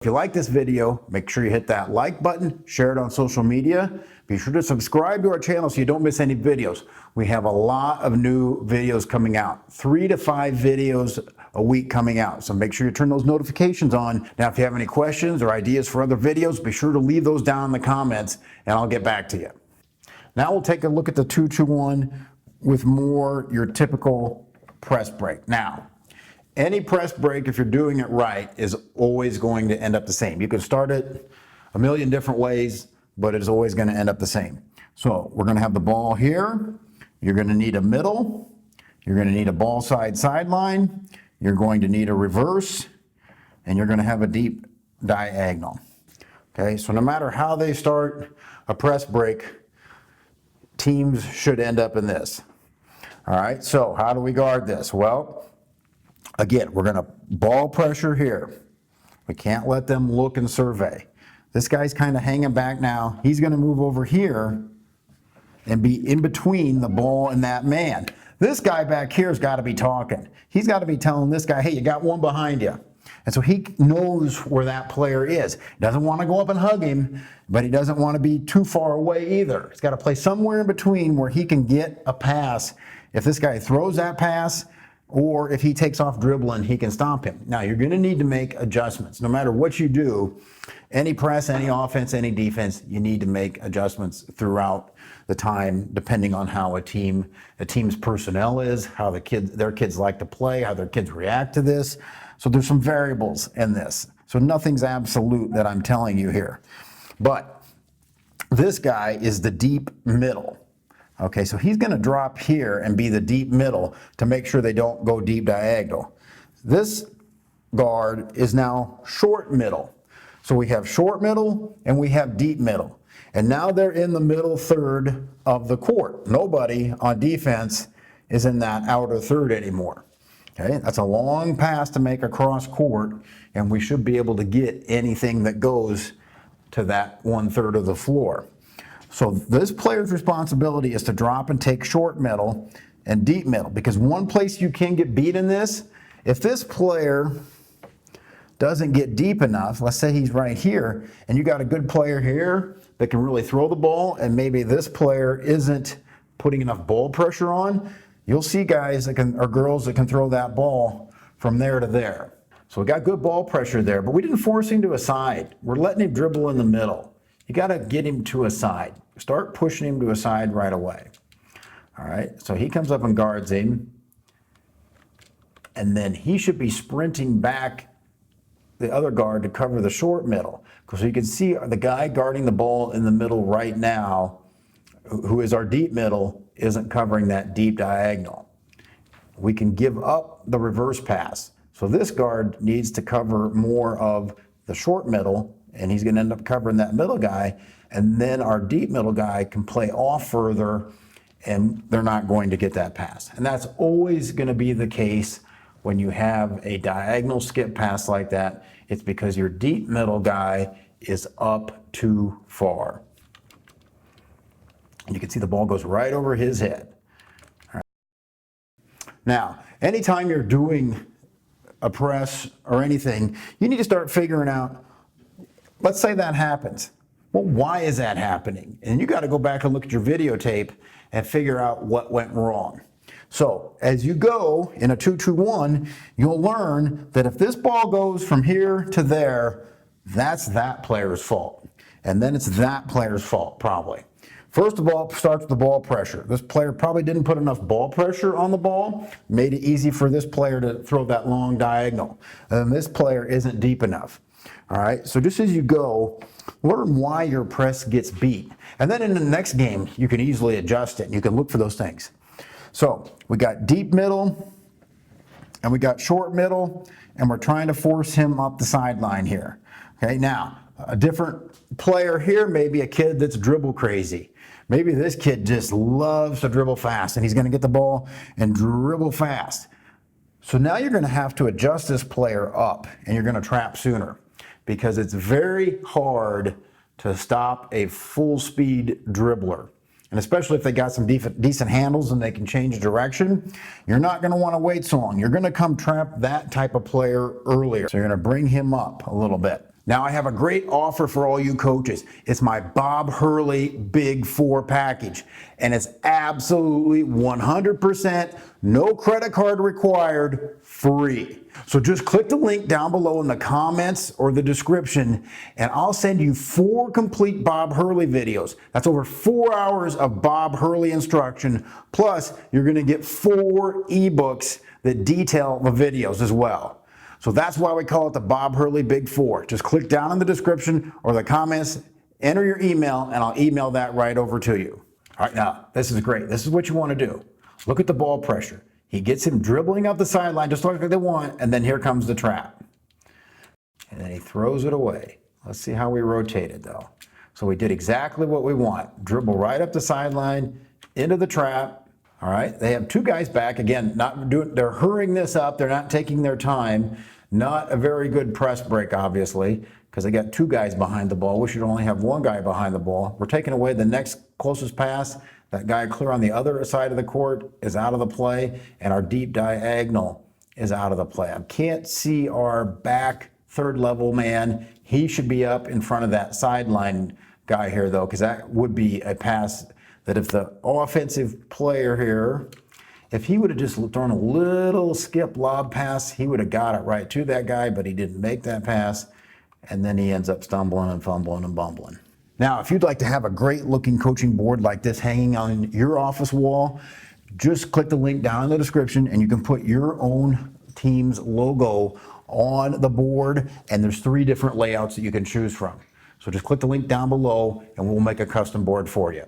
If you like this video, make sure you hit that like button, share it on social media. Be sure to subscribe to our channel so you don't miss any videos. We have a lot of new videos coming out, 3 to 5 videos a week coming out. So make sure you turn those notifications on. Now, if you have any questions or ideas for other videos, be sure to leave those down in the comments and I'll get back to you. Now we'll take a look at the 2-2-1 with more your typical press break. Now, any press break, if you're doing it right, is always going to end up the same. You can start it a million different ways, but it's always going to end up the same. So we're going to have the ball here. You're going to need a middle. You're going to need a ball side sideline. You're going to need a reverse, and you're going to have a deep diagonal. Okay, so no matter how they start a press break, teams should end up in this. All right, so how do we guard this? Well, again, we're going to ball pressure here. We can't let them look and survey. This guy's kind of hanging back now. He's going to move over here and be in between the ball and that man. This guy back here has got to be talking. He's got to be telling this guy, hey, you got one behind you. And so he knows where that player is. He doesn't want to go up and hug him, but he doesn't want to be too far away either. He's got to play somewhere in between where he can get a pass. If this guy throws that pass, or if he takes off dribbling, he can stop him. Now, you're going to need to make adjustments. No matter what you do, any press, any offense, any defense, you need to make adjustments throughout the time, depending on how a team's personnel is, how their kids like to play, how their kids react to this. So there's some variables in this. So nothing's absolute that I'm telling you here. But this guy is the deep middle. Okay, so he's going to drop here and be the deep middle to make sure they don't go deep diagonal. This guard is now short middle. So we have short middle and we have deep middle. And now they're in the middle third of the court. Nobody on defense is in that outer third anymore. Okay, that's a long pass to make across court, and we should be able to get anything that goes to that 1/3 of the floor. So this player's responsibility is to drop and take short middle and deep middle, because one place you can get beat in this, if this player doesn't get deep enough, let's say he's right here, and you got a good player here that can really throw the ball, and maybe this player isn't putting enough ball pressure on, you'll see guys that can, or girls that can throw that ball from there to there. So we got good ball pressure there, but we didn't force him to a side. We're letting him dribble in the middle. You got to get him to a side. Start pushing him to a side right away. All right, so he comes up and guards him. And then he should be sprinting back the other guard to cover the short middle. Because you can see the guy guarding the ball in the middle right now, who is our deep middle, isn't covering that deep diagonal. We can give up the reverse pass. So this guard needs to cover more of the short middle, and he's going to end up covering that middle guy, and then our deep middle guy can play off further, and they're not going to get that pass. And that's always going to be the case when you have a diagonal skip pass like that. It's because your deep middle guy is up too far. And you can see the ball goes right over his head. All right. Now, anytime you're doing a press or anything, you need to start figuring out, let's say that happens. Well, why is that happening? And you got to go back and look at your videotape and figure out what went wrong. So as you go in a 2-2-1, you'll learn that if this ball goes from here to there, that's that player's fault. And then it's that player's fault, probably. First of all, it starts with the ball pressure. This player probably didn't put enough ball pressure on the ball, made it easy for this player to throw that long diagonal. And this player isn't deep enough. All right, so just as you go, learn why your press gets beat. And then in the next game, you can easily adjust it, and you can look for those things. So we got deep middle, and we got short middle, and we're trying to force him up the sideline here. Okay, now, a different player here, maybe a kid that's dribble crazy. Maybe this kid just loves to dribble fast, and he's going to get the ball and dribble fast. So now you're going to have to adjust this player up, and you're going to trap sooner, because it's very hard to stop a full-speed dribbler. And especially if they got some decent handles and they can change direction, you're not going to want to wait so long. You're going to come trap that type of player earlier. So you're going to bring him up a little bit. Now I have a great offer for all you coaches. It's my Bob Hurley Big 4 package, and it's absolutely 100% no credit card required, free. So just click the link down below in the comments or the description, and I'll send you 4 complete Bob Hurley videos. That's over 4 hours of Bob Hurley instruction, plus you're gonna get 4 ebooks that detail the videos as well. So that's why we call it the Bob Hurley Big 4. Just click down in the description or the comments, enter your email, and I'll email that right over to you. All right, now, this is great. This is what you want to do. Look at the ball pressure. He gets him dribbling up the sideline just like they want, and then here comes the trap. And then he throws it away. Let's see how we rotate it, though. So we did exactly what we want. Dribble right up the sideline, into the trap. All right, they have 2 guys back. Again, they're hurrying this up. They're not taking their time. Not a very good press break, obviously, because they got 2 guys behind the ball. We should only have 1 guy behind the ball. We're taking away the next closest pass. That guy clear on the other side of the court is out of the play, and our deep diagonal is out of the play. I can't see our back 3rd level man. He should be up in front of that sideline guy here, though, because that would be a pass that if the offensive player here, if he would have just thrown a little skip lob pass, he would have got it right to that guy, but he didn't make that pass, and then he ends up stumbling and fumbling and bumbling. Now, if you'd like to have a great looking coaching board like this hanging on your office wall, just click the link down in the description and you can put your own team's logo on the board, and there's 3 different layouts that you can choose from. So just click the link down below and we'll make a custom board for you.